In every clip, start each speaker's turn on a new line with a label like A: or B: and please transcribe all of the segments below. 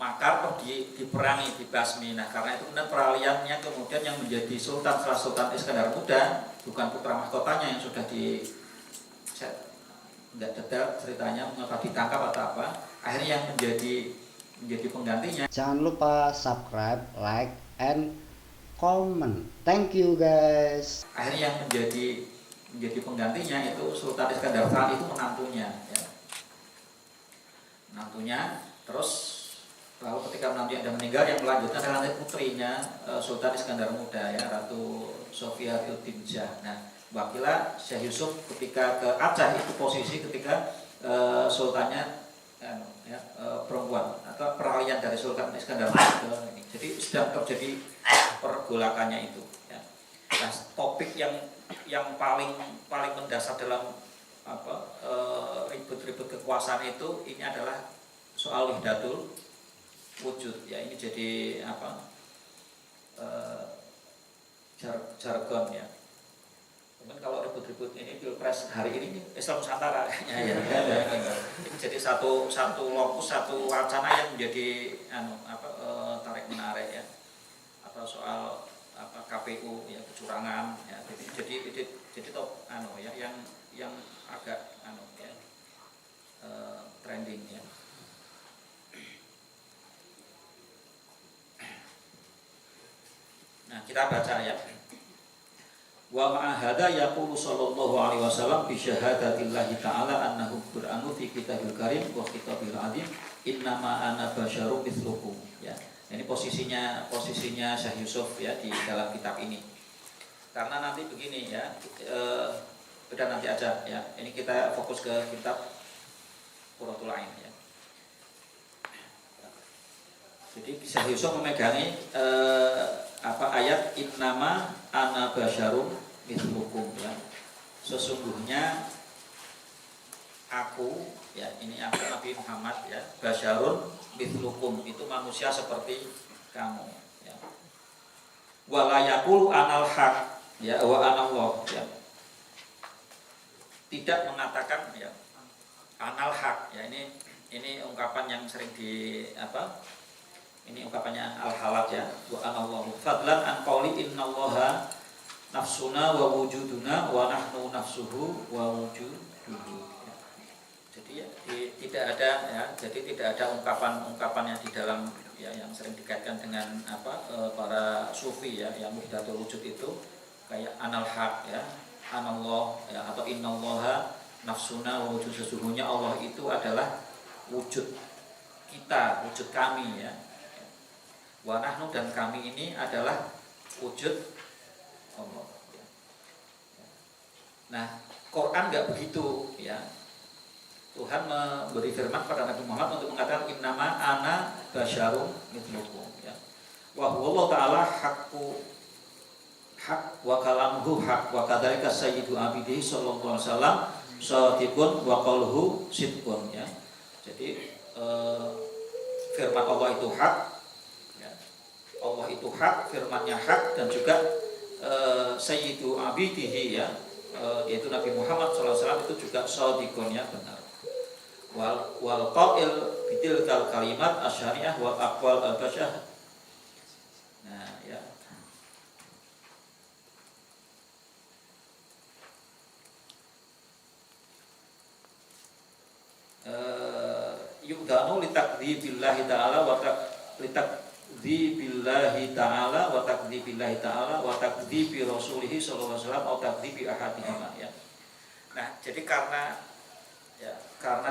A: makar toh diperangi, dibasmi. Nah karena itu kemudian peraliannya kemudian yang menjadi sultan setelah Sultan Iskandar Muda bukan putra mahkotanya yang sudah tidak detail ceritanya mengapa ditangkap atau apa, akhirnya yang menjadi penggantinya.
B: Jangan lupa subscribe, like, and comment. Thank you guys.
A: Akhirnya yang menjadi penggantinya itu Sultan Iskandar saat itu menantunya, ya. Menantunya, terus lalu ketika menantunya ada meninggal, yang melanjutkan adalah nanti putrinya Sultan Iskandar Muda, ya, Ratu Sofia Tiltimjah. Nah, wakilah Syekh Yusuf ketika ke Aceh itu posisi ketika sultannya perempuan atau peralihan dari Sultan Iskandar Muda ini. Jadi sedang terjadi pergolakannya itu, ya. Nah, topik yang paling mendasar dalam ribut-ribut kekuasaan itu ini adalah soal wahdatul wujud, ya. Ini jadi jargon, ya. Kemudian kalau ribut-ribut ini pilpres hari ini Islam Nusantara, ya. Ini jadi satu lokus, satu wacana yang menjadi tarik menarik, ya. Atau soal KPU, ya, kecurangan, ya. Jadi top yang agak trending, ya. Nah, kita baca, ya. Wa ma'ahada yaqulu sallallahu alaihi wasallam bi syahadatillahi ta'ala annahu qur'anu fi kitabil karim wa kitabil azim innama ana basyarum mithlukum, ya. Ini posisinya Syekh Yusuf, ya, di dalam kitab ini. Karena nanti begini, ya, udah nanti aja, ya. Ini kita fokus ke kitab Qurratul Ain, ya. Jadi Syekh Yusuf memegangi ayat innama ana basyarum mithlukum, ya. Sesungguhnya aku, ya, ini aku Nabi Muhammad, ya, basyarun mithlukum, itu manusia seperti kamu, ya. Wa la yaqulu anal haq, ya, wa anallah, ya. Tidak mengatakan, ya, anal haq, ya, ini ungkapan yang sering ini ungkapannya Al-Halat, ya, wa anallahu fadlan an qauli innallaha nafsuna wa wujuduna wa nahnu nafsuhu wa wujuduhu, ya. Jadi, ya, tidak ada ungkapan-ungkapan yang di dalam, ya, yang sering dikaitkan dengan para sufi, ya, yang wahdatul wujud itu kayak anal haq, ya, anallah, ya, atau innallaha nafsuna wa wujud. Sesungguhnya Allah itu adalah wujud kita, wujud kami, ya. Wa nahnu, dan kami ini adalah wujud Allah, ya. Nah, Quran enggak begitu, ya. Tuhan memberi firman pada Nabi Muhammad untuk mengatakan innama ana basyarum mithlukum, ya. Wa huwa ta'ala haqqu haq wa kalamuhu haq wa kadzalika sayyidu abidihi sallallahu alaihi wasallam shadiqun wa qauluhu sidqun, ya. Jadi firman Allah itu hak, Allah itu hak, firmannya hak, dan juga sayyidu abidihi, ya, yaitu Nabi Muhammad SAW itu juga shadiqun, ya, benar. Wal qail bitilkal kalimat asyariah wal aqwal al-basyah. Nah, ya. Yudhanu litakdzibillahi ta'ala wa litakdzibillahi ta'ala wa takdzibillahi ta'ala wa takdzibi rasulihi sallallahu alaihi wasallam atau takdzibi ahadihima, ya. Nah, jadi karena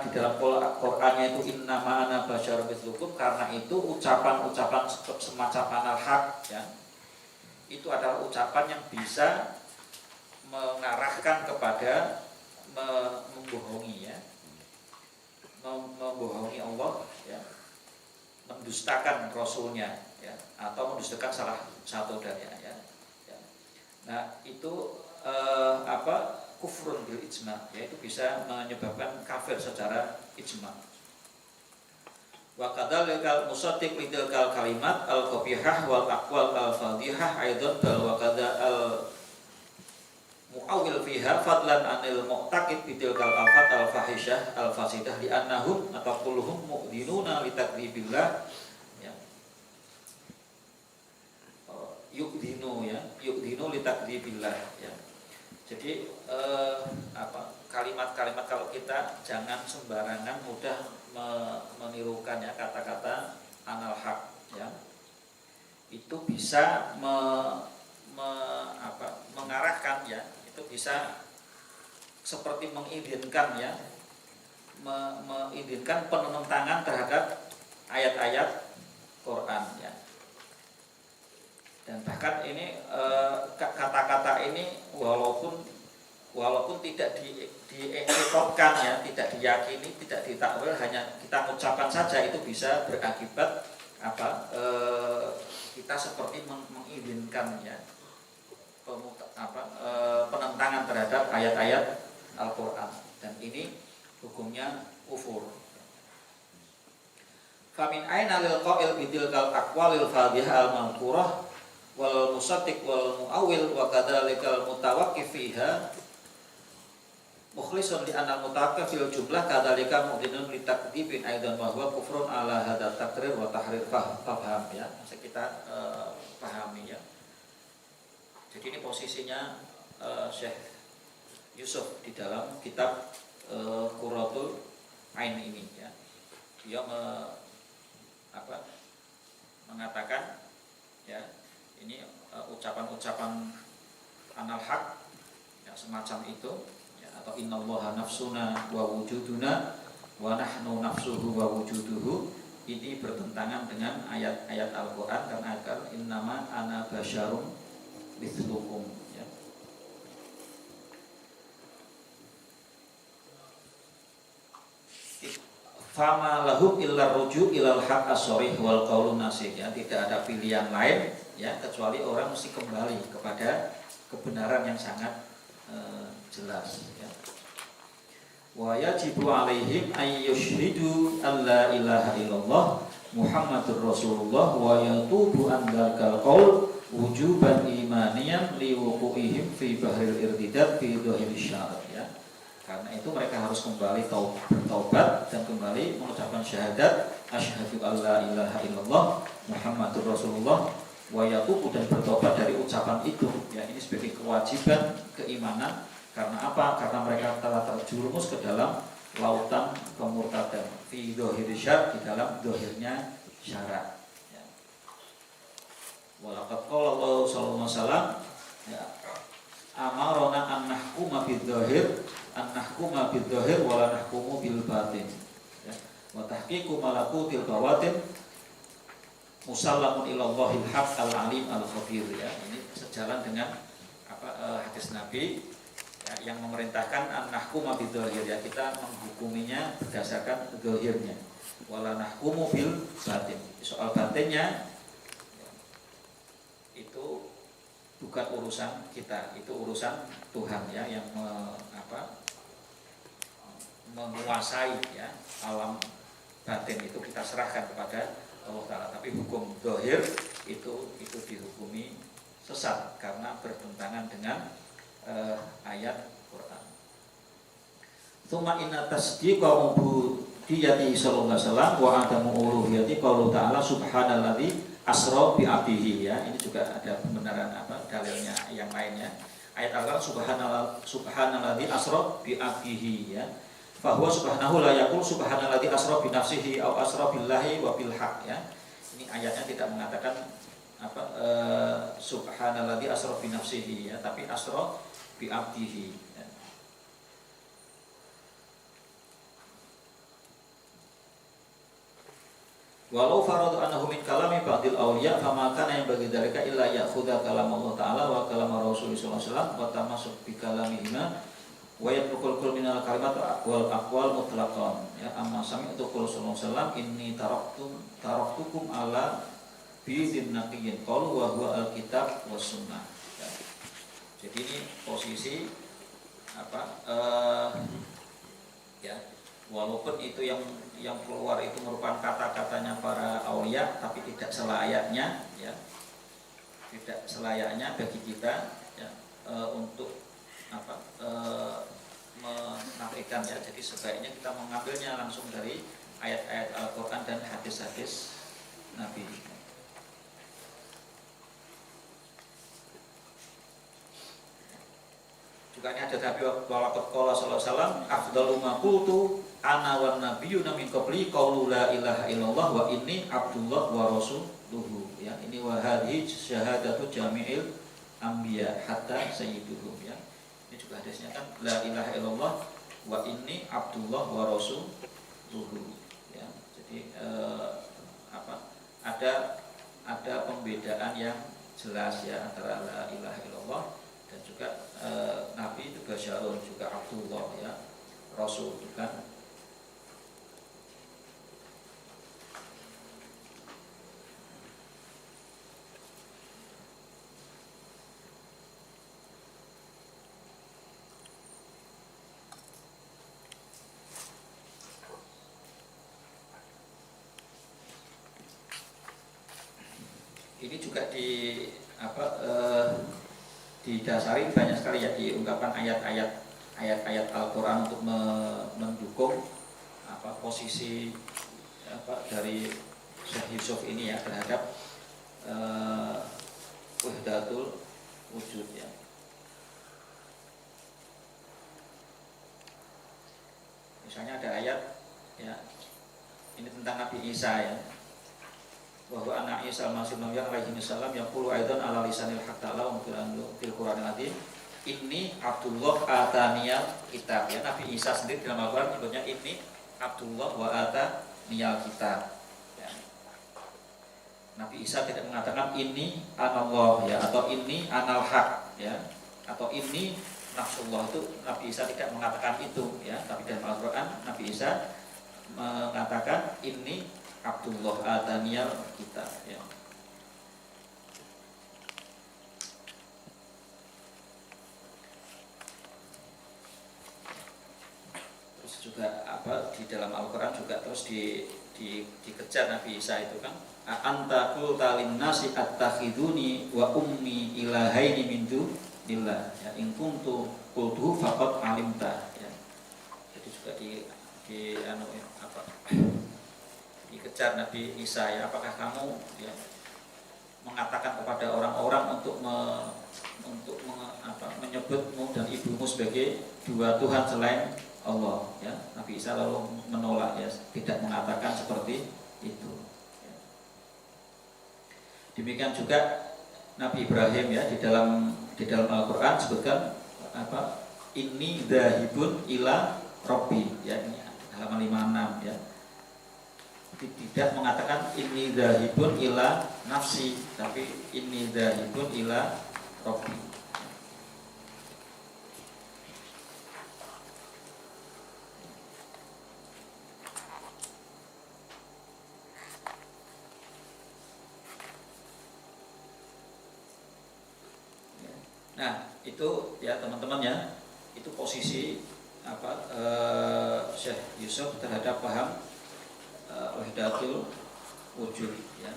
A: di dalam Qur'annya itu innama ana basyarum mithlukum, karena itu ucapan-ucapan semacam anal haq, ya, itu adalah ucapan yang bisa mengarahkan kepada membohongi, ya, membohongi Allah, ya, mendustakan Rasulnya, ya, atau mendustakan salah satu darinya, ya. Nah, itu kufrun bil ijma, yaitu bisa menyebabkan kafir secara ijma. Wa kadzalika musaddiq lidal kalimat al-qabihah wal aqwal al-fadhihah aidan bal wa kadza al-mu'awwil fiha fadlan anil mu'taqid bidilkal alfat al-fahishah al-fasidah li annahum ataquluhum mu'dinuna li takdzibillah yu'dhinu ya, yu'dhinu litakdzibillah ya. Jadi kalimat-kalimat kalau kita jangan sembarangan mudah menirukan ya kata-kata anal haq ya. Itu bisa mengarahkan ya, itu bisa seperti mengizinkan ya, mengizinkan penentangan terhadap ayat-ayat Quran ya. Dan bahkan ini kata-kata ini walaupun tidak diekotkan ya, tidak diyakini, tidak ditakwil, hanya kita ucapkan saja itu bisa berakibat kita seperti mengizinkan ya penentangan terhadap ayat-ayat Al-Quran, dan ini hukumnya kufur. Famin aina lil qail bidilkal aqwalil fadhihah al-manqurah wal musaddiq wal muawwil wa kadzalikal mutawaqqif fiha mukhlisun li anna mutawaqqif fil jumlah kadzalika mu'dinun li takdzibin aidan wa huwa kufrun ala hadza takrir wa tahrir faham ya. Masa kita pahami ya. Jadi ini posisinya Syekh Yusuf di dalam kitab Qurratul Ain ini ya. Dia mengatakan ya, ini ucapan-ucapan anal haq ya, semacam itu ya, atau innallaha nafsuna wa wujuduna wa nahnu nafsuhu wa wujuduhu, ini bertentangan dengan ayat-ayat Al-Qur'an karena innama ana basyarum mithlukum ya. Fama lahum illa ruju' ilal haq as-sharih wal qaulun nasih ya, tidak ada pilihan lain ya kecuali orang mesti kembali kepada kebenaran yang sangat jelas ya. Wa yajibu alaihim ay yushhidu alla ilaha illallah Muhammadur Rasulullah wa yatubu an dzakal qaul wujuban imaniyan liwuqu'ihim fi bahril irtidad fi dhahir syarat ya. Karena itu mereka harus kembali bertaubat dan kembali mengucapkan syahadat asyhadu alla ilaha illallah Muhammadur Rasulullah wa yatubu, dan bertobat dari ucapan itu ya. Ini sebagai kewajiban keimanan. Karena apa? Karena mereka telah terjerumus ke dalam lautan kemurtadan fi dhahir syarat, di dalam dhahirnya syarat ya. Walaqad qala Allah sallallahu alaihi wasallam ya, amarona an nahkuma bidh-dhahir an-nahkuma bidh-dhahir wa la nahkumu bil batin ya. Wa tahqiqu malakutil bawatin musallamun ilallahil haq al-alim al-khabir ya. Ini sejalan dengan hadis Nabi ya, yang memerintahkan an-nahkuma bidh-dhahir ya, kita menghukuminya berdasarkan dhahirnya. Wa la nahkumu bil batin. Soal batinnya ya, itu bukan urusan kita, itu urusan Tuhan ya, yang menguasai ya alam batin, itu kita serahkan kepada Allah Ta'ala. Tapi hukum zahir itu dihukumi sesat karena bertentangan dengan ayat Quran. Tsumma inna tasdiqa ubudiyati sallallahu alaihi wasallam wa adamu uluhiyati qaulu ta'ala subhanalladzi asra bi abdihi ya. Ini juga ada pembenaran dalilnya yang lainnya. Ayat Al-Qur'an subhanalladzi asra bi abdihi ya. Fa huwa subhanahu la yaqul subhanalladzi asra bi nafsihi aw asra billahi wa bil haq ya. Ini ayatnya tidak mengatakan subhanalladzi asra bi nafsihi ya, tapi asra bi abdihi ya. Walau faradu annahu min kalami ba'dil awliya fama kana yang bagi dzalika illa ya'khudha kalam Allah Ta'ala wa kalam Rasulullah sallallahu alaihi wasallam wa tamasuk bi kalamihima wa yatrukul kul minal kalimat wal aqwal mutlaqan ya. Amma sami'tu qul sallallahu alaihi wasallam inni taraktukum ala bidin naqiyyin qalu wa huwa alkitab was sunnah ya. Jadi ini posisi ya, walaupun itu yang keluar itu merupakan kata-katanya para aulia, tapi tidak selayaknya ya, tidak selayaknya bagi kita ya, untuk menafikan ya. Jadi sebaiknya kita mengambilnya langsung dari ayat-ayat Al-Quran dan hadis-hadis Nabi. juga ini ada Nabi walaqad qala sallallahu alaihi wasallam afdalu ma qultu ana wan nabiyyuna min qabli qaulu la ilaha illallah wa inni abdullah wa rasuluhu ya. Ini wa hadhihi syahadatu jami'il anbiya hatta sayyiduhum ya. Ini juga hadisnya kan la ilaha illallah wa inni abdullah wa rasuluhu ya. Jadi ada pembedaan yang jelas ya antara la ilaha illallah dan juga Nabi itu basyarun juga Abdullah ya, Rasul itu kan. Ini juga didasari banyak sekali ya diungkapkan ayat-ayat Al-Quran untuk mendukung posisi dari Syekh Yusuf ini ya terhadap wahdatul wujud ya. Misalnya ada ayat ya ini tentang Nabi Isa ya, bahwa anak Isa al-Masih alaihi salam yaqulu aidan ala lisanil haqq ta'ala fil Qur'anil azim inni Abdullah ataniyal kitab ya. Nabi Isa sendiri dalam Al-Qur'an menyebutnya ini Abdullah wa ataniyal kitab ya. Nabi Isa tidak mengatakan ini anallah ya, atau ini anal haq ya, atau ini nafsullah. Itu Nabi Isa tidak mengatakan itu ya, tapi dalam Al-Qur'an Nabi Isa mengatakan ini Abdullah ataniyal kitab ya. Terus juga di dalam Al-Qur'an juga terus dikejar Nabi Isa itu kan anta qulta linnasi attakhiduni wa ummi ilahaini min dunillah ya in kuntu qultu faqad alimta ya. Jadi juga dikejar Nabi Isa ya, apakah kamu ya mengatakan kepada orang-orang untuk menyebutmu dan ibumu sebagai dua Tuhan selain Allah ya. Nabi Isa lalu menolak ya, tidak mengatakan seperti itu ya. Demikian juga Nabi Ibrahim ya, di dalam Al-Qur'an sebutkan inni dzahibun ila rabbi ya, ini halaman 56 ya. Tidak mengatakan ini dzahibun ila nafsi, tapi ini dzahibun ila rabbi. Nah, itu ya teman-teman ya, itu posisi Syekh Yusuf terhadap paham wahdatul wujud ya.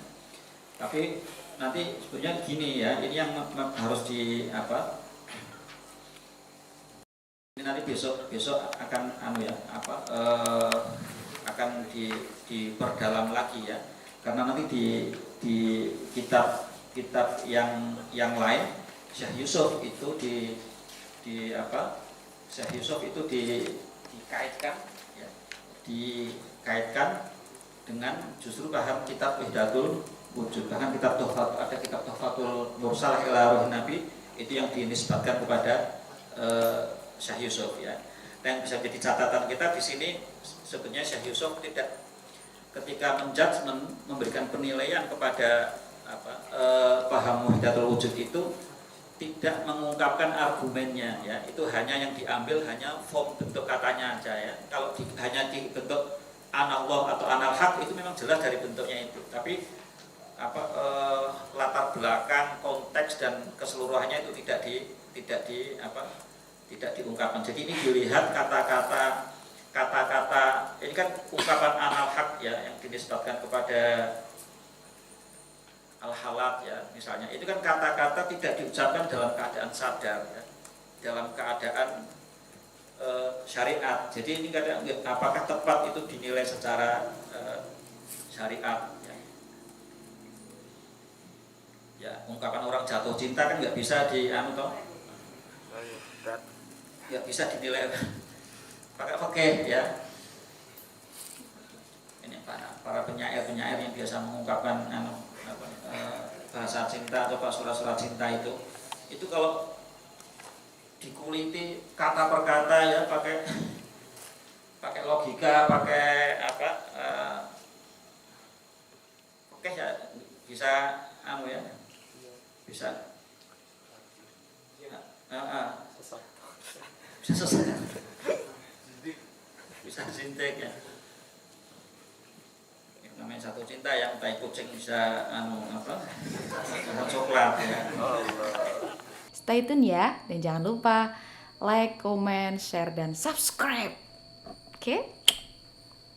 A: Tapi nanti sebenarnya gini ya, ini yang harus ini nanti besok akan akan diperdalam lagi ya, karena nanti di kitab yang lain Syekh Yusuf itu Syekh Yusuf itu dikaitkan ya, dikaitkan dengan justru paham kitab Wahdatul Wujud. Bahkan ada kitab Tuhfatul Mursalah ila Ruhin Nabi itu yang dinisbatkan kepada Syekh Yusuf ya. Dan bisa jadi catatan kita di sini sebetulnya Syekh Yusuf tidak ketika menjudgment memberikan penilaian kepada paham Wahdatul Wujud itu tidak mengungkapkan argumennya ya. Itu hanya yang diambil hanya form bentuk katanya aja ya. Kalau hanya di bentuk anallah atau anal haq itu memang jelas dari bentuknya itu, tapi latar belakang, konteks dan keseluruhannya itu tidak diungkapkan. Jadi ini dilihat kata-kata ini kan ungkapan anal haq ya yang dinisbatkan kepada al-halat ya misalnya, itu kan kata-kata tidak diucapkan dalam keadaan sadar ya, dalam keadaan syariat. Jadi ini kadang apakah tepat itu dinilai secara syariat ya. Ya, ungkapan orang jatuh cinta kan nggak bisa nggak bisa dinilai pakai fikih ya. Ini para penyair yang biasa mengungkapkan bahasa cinta atau surat-surat cinta itu kalau dikuliti kata per kata ya, pakai logika, pakai oke ya, bisa bisa bisa sesat, bisa sintek ya. Namanya satu cinta yang tai kucing bisa coklat ya.
C: Stay tune ya, dan jangan lupa like, comment, share, dan subscribe. Oke?